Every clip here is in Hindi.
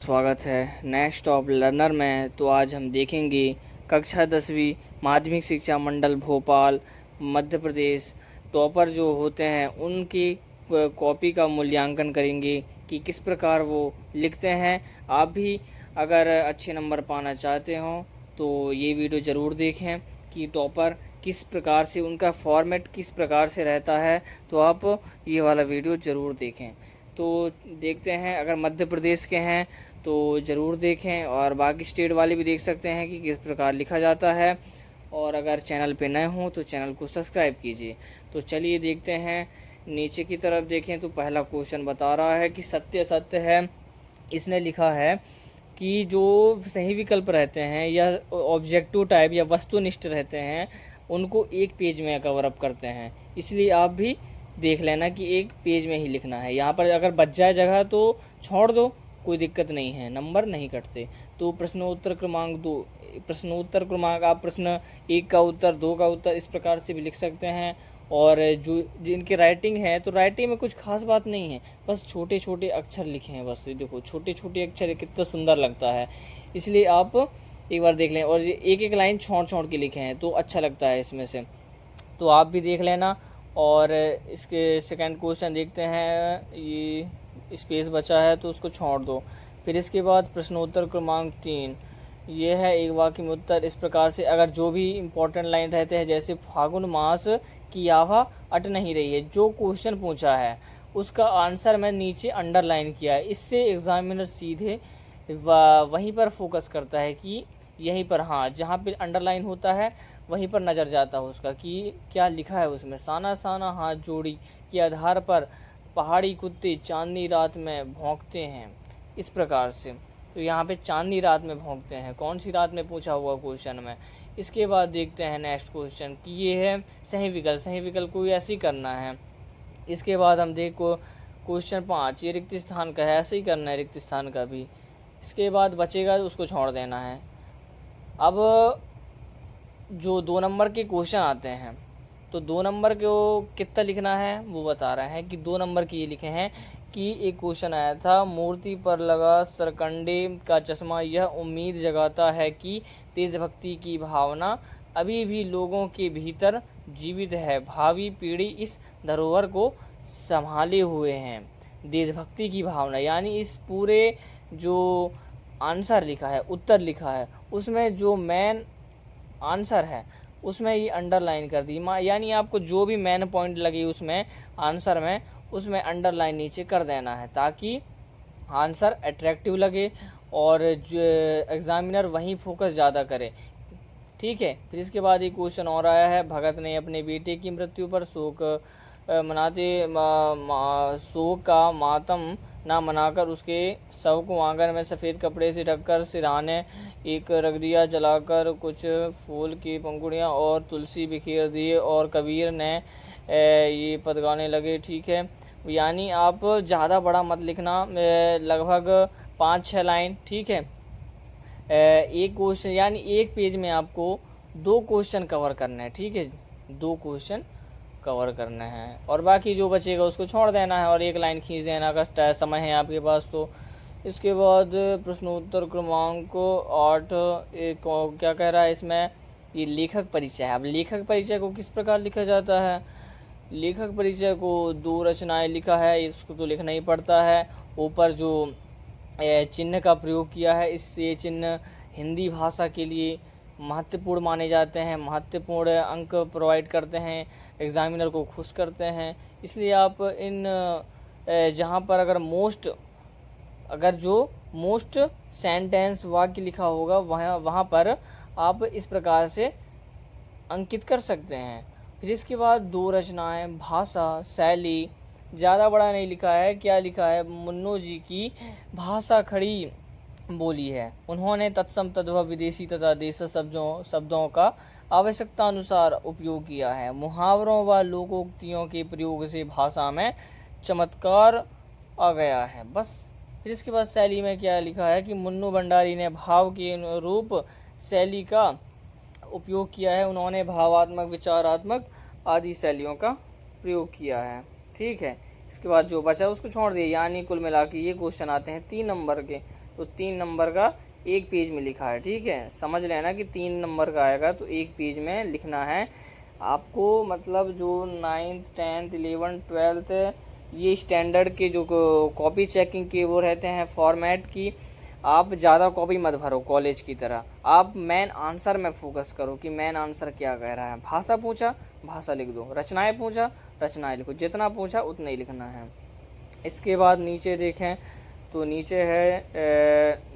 स्वागत है नेक्स्ट टॉप लर्नर में। तो आज हम देखेंगे कक्षा 10वीं माध्यमिक शिक्षा मंडल भोपाल मध्य प्रदेश टॉपर जो होते हैं उनकी कॉपी का मूल्यांकन करेंगे कि किस प्रकार वो लिखते हैं। आप भी अगर अच्छे नंबर पाना चाहते हो तो ये वीडियो ज़रूर देखें कि टॉपर किस प्रकार से उनका फॉर्मेट किस प्रकार से रहता है। तो आप ये वाला वीडियो ज़रूर देखें। तो देखते हैं, अगर मध्य प्रदेश के हैं तो ज़रूर देखें और बाकी स्टेट वाले भी देख सकते हैं कि किस प्रकार लिखा जाता है। और अगर चैनल पे नए हों तो चैनल को सब्सक्राइब कीजिए। तो चलिए देखते हैं, नीचे की तरफ देखें तो पहला क्वेश्चन बता रहा है कि सत्य सत्य है। इसने लिखा है कि जो सही विकल्प रहते हैं या ऑब्जेक्टिव टाइप या वस्तुनिष्ठ रहते हैं उनको एक पेज में कवर अप करते हैं। इसलिए आप भी देख लेना कि एक पेज में ही लिखना है। यहाँ पर अगर बच जाए जगह तो छोड़ दो, कोई दिक्कत नहीं है, नंबर नहीं कटते। तो प्रश्नोत्तर क्रमांक 2, प्रश्नोत्तर क्रमांक आप प्रश्न 1 का उत्तर, 2 का उत्तर इस प्रकार से भी लिख सकते हैं। और जो जिनकी राइटिंग है तो राइटिंग में कुछ खास बात नहीं है, बस छोटे छोटे अक्षर लिखे हैं। बस देखो छोटे छोटे अक्षर कितना सुंदर लगता है, इसलिए आप एक बार देख लें। और ये एक एक लाइन छोड़ छोड़ के लिखे हैं तो अच्छा लगता है इसमें से, तो आप भी देख लेना। और इसके सेकंड क्वेश्चन देखते हैं, ये स्पेस बचा है तो उसको छोड़ दो। फिर इसके बाद प्रश्नोत्तर क्रमांक 3, ये है एक वाक्य में उत्तर इस प्रकार से। अगर जो भी इम्पोर्टेंट लाइन रहते हैं जैसे फागुन मास की आभा अट नहीं रही है, जो क्वेश्चन पूछा है उसका आंसर मैं नीचे अंडरलाइन किया है। इससे एग्जामिनर सीधे वहीं पर फोकस करता है कि यहीं पर, हाँ जहाँ पे अंडरलाइन होता है वहीं पर नज़र जाता है उसका कि क्या लिखा है उसमें। साना साना हाथ जोड़ी के आधार पर पहाड़ी कुत्ते चांदनी रात में भौंकते हैं, इस प्रकार से। तो यहाँ पे चांदनी रात में भौंकते हैं, कौन सी रात में पूछा हुआ क्वेश्चन में। इसके बाद देखते हैं नेक्स्ट क्वेश्चन कि ये है सही विकल्प। सही विकल्प को ऐसे ही करना है। इसके बाद हम देखो क्वेश्चन 5, ये रिक्त स्थान का है, ऐसे ही करना है रिक्त स्थान का भी। इसके बाद बचेगा तो उसको छोड़ देना है। अब जो 2 नंबर के क्वेश्चन आते हैं तो 2 नंबर को कितना लिखना है वो बता रहे हैं कि 2 नंबर के ये लिखे हैं कि एक क्वेश्चन आया था, मूर्ति पर लगा सरकंडे का चश्मा यह उम्मीद जगाता है कि देशभक्ति की भावना अभी भी लोगों के भीतर जीवित है, भावी पीढ़ी इस धरोहर को संभाले हुए हैं। देशभक्ति की भावना, यानी इस पूरे जो आंसर लिखा है, उत्तर लिखा है, उसमें जो मेन आंसर है उसमें ये अंडरलाइन कर दी। यानी आपको जो भी मेन पॉइंट लगे उसमें आंसर में, उसमें अंडरलाइन नीचे कर देना है ताकि आंसर अट्रैक्टिव लगे और जो एग्जामिनर वहीं फोकस ज़्यादा करे। ठीक है। फिर इसके बाद एक क्वेश्चन और आया है, भगत ने अपने बेटे की मृत्यु पर शोक शोक का मातम ना मनाकर उसके शव को आंगन में सफ़ेद कपड़े से ढककर सिरहाने एक रख दिया, जलाकर कुछ फूल की पंखुड़ियाँ और तुलसी बिखेर दिए और कबीर ने ये पद गाने लगे। ठीक है, यानी आप ज़्यादा बड़ा मत लिखना, लगभग 5-6 लाइन। ठीक है, एक क्वेश्चन यानी एक पेज में आपको 2 क्वेश्चन कवर करने हैं। ठीक है, 2 क्वेश्चन कवर करने हैं और बाकी जो बचेगा उसको छोड़ देना है और एक लाइन खींच देना अगर समय है आपके पास तो। इसके बाद प्रश्नोत्तर क्रमांक 8, एक क्या कह रहा है इसमें, ये लेखक परिचय है। अब लेखक परिचय को किस प्रकार लिखा जाता है, लेखक परिचय को 2 रचनाएं लिखा है, इसको तो लिखना ही पड़ता है। ऊपर जो चिन्ह का प्रयोग किया है, इससे चिन्ह हिंदी भाषा के लिए महत्वपूर्ण माने जाते हैं, महत्वपूर्ण अंक प्रोवाइड करते हैं, एग्जामिनर को खुश करते हैं। इसलिए आप इन जहाँ पर अगर जो मोस्ट सेंटेंस वाक्य लिखा होगा वहाँ पर आप इस प्रकार से अंकित कर सकते हैं। फिर इसके बाद 2 रचनाएं, भाषा शैली, ज़्यादा बड़ा नहीं लिखा है। क्या लिखा है, मुन्नो जी की भाषा खड़ी बोली है, उन्होंने तत्सम तद्भव विदेशी तथा देशी शब्दों का आवश्यकता अनुसार उपयोग किया है, मुहावरों व लोकोक्तियों के प्रयोग से भाषा में चमत्कार आ गया है। बस। फिर इसके बाद शैली में क्या लिखा है कि मुन्नू भंडारी ने भाव के अनुरूप शैली का उपयोग किया है, उन्होंने भावात्मक विचारात्मक आदि शैलियों का प्रयोग किया है। ठीक है, इसके बाद जो बचा उसको छोड़ दिए, यानी कुल मिला के ये क्वेश्चन आते हैं 3 नंबर के। तो 3 नंबर का एक पेज में लिखा है, ठीक है। समझ लेना कि 3 नंबर का आएगा तो एक पेज में लिखना है आपको। मतलब जो 9th 10th 11th 12th ये स्टैंडर्ड के जो कॉपी चेकिंग के वो रहते हैं फॉर्मेट की, आप ज़्यादा कॉपी मत भरो कॉलेज की तरह। आप मेन आंसर में फोकस करो कि मेन आंसर क्या कह रहा है। भाषा पूछा भाषा लिख दो, रचनाएं पूछा रचनाएं लिखो, जितना पूछा उतना ही लिखना है। इसके बाद नीचे देखें तो नीचे है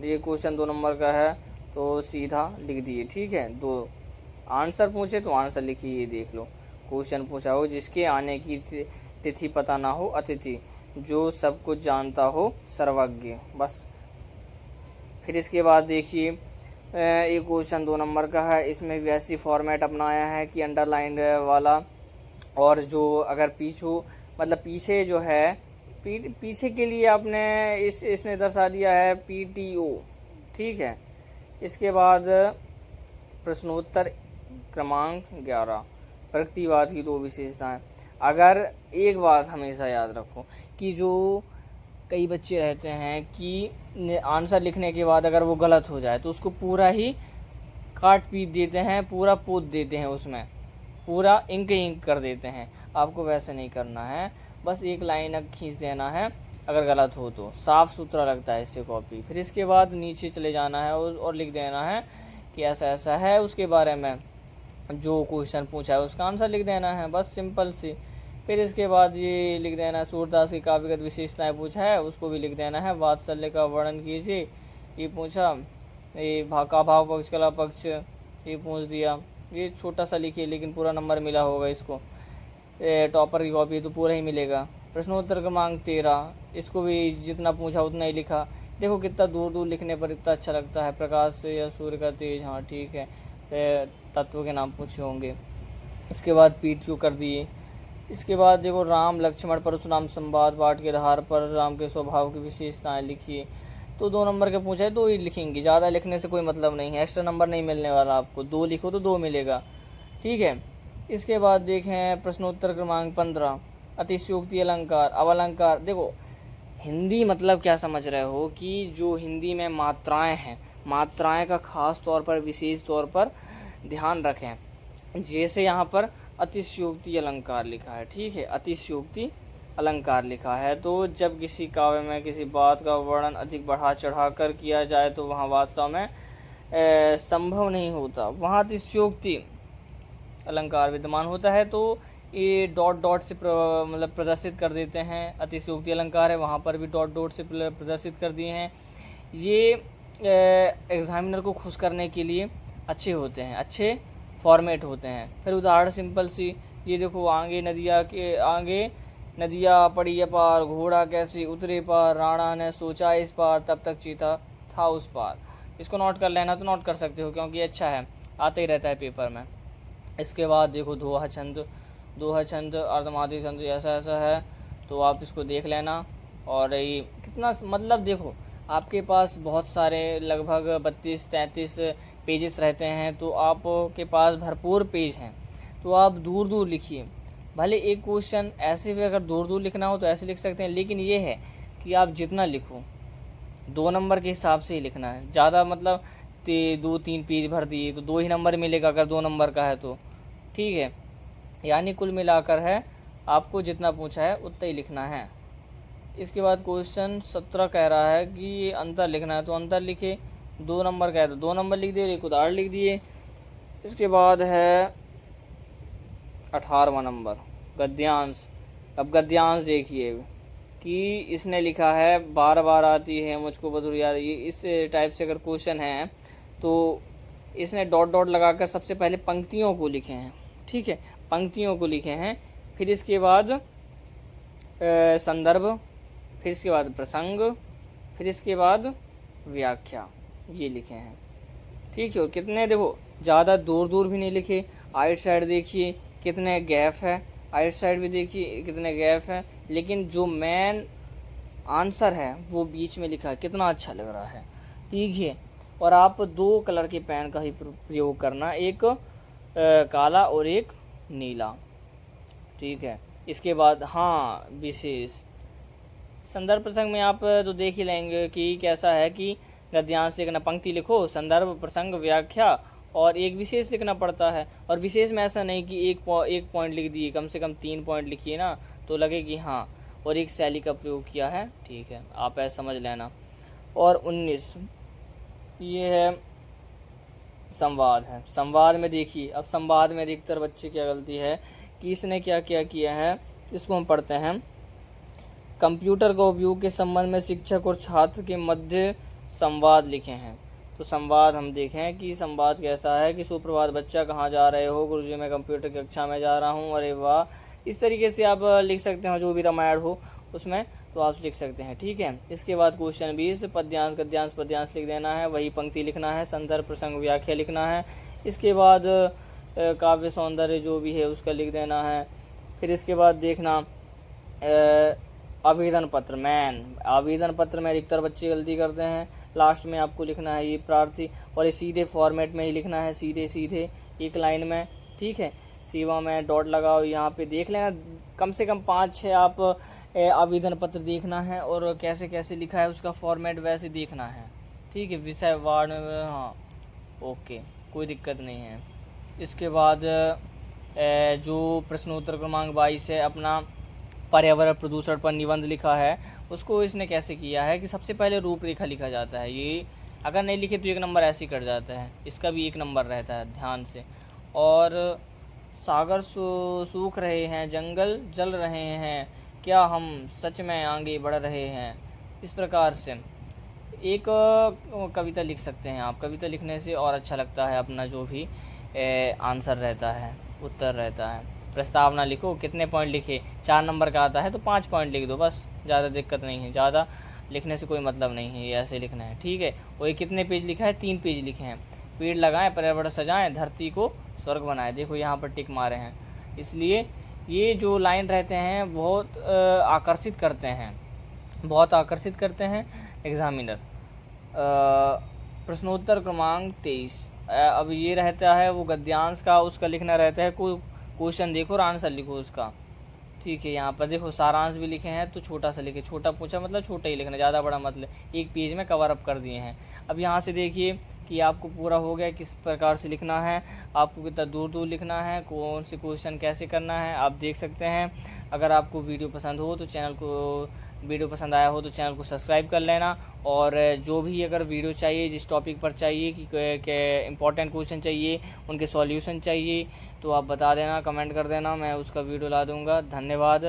ये क्वेश्चन 2 नंबर का है तो सीधा लिख दिए, ठीक है। 2 आंसर पूछे तो आंसर लिखिए। ये देख लो क्वेश्चन पूछा हो जिसके आने की तिथि पता ना हो अतिथि, जो सब कुछ जानता हो सर्वज्ञ, बस। फिर इसके बाद देखिए एक क्वेश्चन 2 नंबर का है। इसमें भी ऐसी फॉर्मेट अपनाया है कि अंडरलाइन वाला, और जो अगर पीछू मतलब पीछे जो है पीछे के लिए आपने इसने दर्शा दिया है PTO, ठीक है। इसके बाद प्रश्नोत्तर क्रमांक 11 प्रगतिवाद की 2 विशेषताएं। अगर एक बात हमेशा याद रखो कि जो कई बच्चे रहते हैं कि आंसर लिखने के बाद अगर वो गलत हो जाए तो उसको पूरा ही काट पीट देते हैं, पूरा पोत देते हैं, उसमें पूरा इंक कर देते हैं। आपको वैसे नहीं करना है, बस एक लाइन अब खींच देना है अगर गलत हो तो, साफ़ सुथरा लगता है इससे कॉपी। फिर इसके बाद नीचे चले जाना है और लिख देना है कि ऐसा ऐसा है, उसके बारे में जो क्वेश्चन पूछा है उसका आंसर लिख देना है, बस सिंपल सी। फिर इसके बाद ये लिख देना है सूरदास की काव्यगत विशेषताएं पूछा है उसको भी लिख देना है। वात्सल्य का वर्णन कीजिए ये पूछा, ये का भाव पक्ष कला पक्ष ये पूछ दिया, ये छोटा सा लिखिए लेकिन पूरा नंबर मिला होगा इसको। टॉपर की कॉपी तो पूरा ही मिलेगा। प्रश्नोत्तर क्रमांक 13 इसको भी जितना पूछा उतना ही लिखा। देखो कितना दूर दूर लिखने पर इतना अच्छा लगता है। प्रकाश या सूर्य का तेज, हाँ ठीक है। तत्व के नाम पूछे होंगे। इसके बाद PTO कर दिए। इसके बाद देखो राम लक्ष्मण परशुराम संवाद पाठ के आधार पर राम के स्वभाव की विशेषताएं लिखिए। तो 2 नंबर के पूछा है 2 ही लिखेंगे, ज़्यादा लिखने से कोई मतलब नहीं है, एक्स्ट्रा नंबर नहीं मिलने वाला आपको। 2 लिखो तो 2 मिलेगा, ठीक है। इसके बाद देखें प्रश्नोत्तर क्रमांक 15 अतिशयोक्ति अलंकार। अब अलंकार देखो हिंदी मतलब क्या समझ रहे हो कि जो हिंदी में मात्राएं हैं, मात्राएं का खास तौर पर विशेष तौर पर ध्यान रखें। जैसे यहाँ पर अतिशयोक्ति अलंकार लिखा है, ठीक है, अतिशयोक्ति अलंकार लिखा है। तो जब किसी काव्य में किसी बात का वर्णन अधिक बढ़ा चढ़ा कर किया जाए तो वहाँ वास्तव में संभव नहीं होता, वहाँ अतिशयोक्ति अलंकार विद्यमान होता है। तो ये डॉट डॉट से मतलब प्रदर्शित कर देते हैं। अतिशयोक्ति अलंकार है, वहाँ पर भी डॉट डॉट से प्रदर्शित कर दिए हैं। ये एग्जामिनर को खुश करने के लिए अच्छे होते हैं, अच्छे फॉर्मेट होते हैं। फिर उदाहरण सिंपल सी, ये देखो आगे नदिया पड़ी अपार, घोड़ा कैसे उतरे पार, राणा ने सोचा इस पार, तब तक चीता था उस पार। इसको नोट कर लेना तो नोट कर सकते हो क्योंकि अच्छा है, आता ही रहता है पेपर में। इसके बाद देखो दोहा छंद अर्धमादी छंद ऐसा ऐसा है, तो आप इसको देख लेना। और ये कितना मतलब देखो आपके पास बहुत सारे लगभग 32-33 पेजेस रहते हैं, तो आपके पास भरपूर पेज हैं, तो आप दूर दूर लिखिए। भले एक क्वेश्चन ऐसे भी अगर दूर दूर लिखना हो तो ऐसे लिख सकते हैं, लेकिन ये है कि आप जितना लिखो 2 नंबर के हिसाब से ही लिखना है। ज़्यादा मतलब 2-3 पेज भर दिए तो 2 ही नंबर मिलेगा अगर 2 नंबर का है तो, ठीक है। यानी कुल मिलाकर है आपको जितना पूछा है उतना ही लिखना है। इसके बाद क्वेश्चन 17 कह रहा है कि ये अंतर लिखना है, तो अंतर लिखे। 2 नंबर का है तो 2 नंबर लिख दिए, एक उदाहरण लिख दिए। इसके बाद है 18वां नंबर गद्यांश। अब गद्यांश देखिए कि इसने लिखा है बार बार आती है मुझको मधुर याद। ये इस टाइप से अगर क्वेश्चन है तो इसने डॉट डॉट लगाकर सबसे पहले पंक्तियों को लिखे हैं, ठीक है, पंक्तियों को लिखे हैं। फिर इसके बाद संदर्भ, फिर इसके बाद प्रसंग, फिर इसके बाद व्याख्या, ये लिखे हैं, ठीक है। और कितने देखो ज़्यादा दूर दूर भी नहीं लिखे। आइट साइड देखिए कितने गैप है, आइट साइड भी देखिए कितने गैप हैं, लेकिन जो मेन आंसर है वो बीच में लिखा है, कितना अच्छा लग रहा है, ठीक है। और आप 2 कलर के पेन का ही प्रयोग करना, एक काला और एक नीला, ठीक है। इसके बाद विशेष संदर्भ प्रसंग में आप तो देख ही लेंगे कि कैसा है कि गद्यांश लिखना, पंक्ति लिखो, संदर्भ, प्रसंग, व्याख्या और एक विशेष लिखना पड़ता है। और विशेष में ऐसा नहीं कि एक पॉइंट लिख दिए, कम से कम 3 पॉइंट लिखिए ना, तो लगे कि हाँ और एक शैली का प्रयोग किया है। ठीक है, आप ऐसा समझ लेना। और 19 ये है संवाद है। संवाद में देखिए, अब संवाद में अधिकतर बच्चे क्या गलती है कि इसने क्या क्या किया है, इसको हम पढ़ते हैं। कंप्यूटर का उपयोग के संबंध में शिक्षक और छात्र के मध्य संवाद लिखे हैं। तो संवाद हम देखें कि संवाद कैसा है कि सुप्रभात बच्चा, कहाँ जा रहे हो? गुरुजी मैं कंप्यूटर की कक्षा में जा रहा हूँ। अरे वाह, इस तरीके से आप लिख सकते हो, जो भी रामायण हो उसमें तो आप लिख सकते हैं। ठीक है, इसके बाद क्वेश्चन 20 पद्यांश, गद्यांश, पद्यांश लिख देना है, वही पंक्ति लिखना है, संदर्भ, प्रसंग, व्याख्या लिखना है। इसके बाद काव्य सौंदर्य जो भी है उसका लिख देना है। फिर इसके बाद देखना आवेदन पत्र, आवेदन पत्र में अधिकतर बच्चे गलती करते हैं। लास्ट में आपको लिखना है ये प्रार्थी, और ये सीधे फॉर्मेट में ही लिखना है, सीधे सीधे एक लाइन में। ठीक है, सेवा में डॉट लगाओ, यहाँ पे देख लेना, कम से कम 5-6 आप आवेदन पत्र देखना है और कैसे कैसे लिखा है उसका फॉर्मेट वैसे देखना है। ठीक है, विषय वार्ड, हाँ ओके, कोई दिक्कत नहीं है। इसके बाद जो प्रश्नोत्तर क्रमांक 22 है, अपना पर्यावरण प्रदूषण पर निबंध लिखा है, उसको इसने कैसे किया है कि सबसे पहले रूपरेखा लिखा जाता है। ये अगर नहीं लिखे तो 1 नंबर ऐसे ही कट जाता है, इसका भी 1 नंबर रहता है, ध्यान से। और सागर सूख रहे हैं, जंगल जल रहे हैं, क्या हम सच में आगे बढ़ रहे हैं? इस प्रकार से एक कविता लिख सकते हैं आप। कविता लिखने से और अच्छा लगता है, अपना जो भी आंसर रहता है, उत्तर रहता है। प्रस्तावना लिखो, कितने पॉइंट लिखे? 4 नंबर का आता है तो 5 पॉइंट लिख दो बस, ज़्यादा दिक्कत नहीं है, ज़्यादा लिखने से कोई मतलब नहीं है, ये ऐसे लिखना है। ठीक है, और ये कितने पेज लिखा है? 3 पेज लिखे हैं। पेड़ लगाएं, पर्यावरण सजाएं, धरती को स्वर्ग बनाएं। देखो यहाँ पर टिक मारे हैं, इसलिए ये जो लाइन रहते हैं बहुत आकर्षित करते हैं, बहुत आकर्षित करते हैं एग्जामिनर। प्रश्नोत्तर क्रमांक 23, अब ये रहता है वो गद्यांश का, उसका लिखना रहता है। कोई क्वेश्चन देखो और आंसर लिखो उसका। ठीक है, यहाँ पर देखो सारांश भी लिखे हैं तो छोटा सा लिखे, छोटा पूछा मतलब छोटा ही लिखना, ज़्यादा बड़ा मतलब, एक पेज में कवर अप कर दिए हैं। अब यहाँ से देखिए कि आपको पूरा हो गया किस प्रकार से लिखना है, आपको कितना दूर दूर लिखना है, कौन से क्वेश्चन कैसे करना है, आप देख सकते हैं। अगर आपको वीडियो पसंद हो तो वीडियो पसंद आया हो तो चैनल को सब्सक्राइब कर लेना। और जो भी अगर वीडियो चाहिए, जिस टॉपिक पर चाहिए कि इम्पोर्टेंट क्वेश्चन चाहिए, उनके सॉल्यूशन चाहिए, तो आप बता देना, कमेंट कर देना, मैं उसका वीडियो ला दूँगा। धन्यवाद।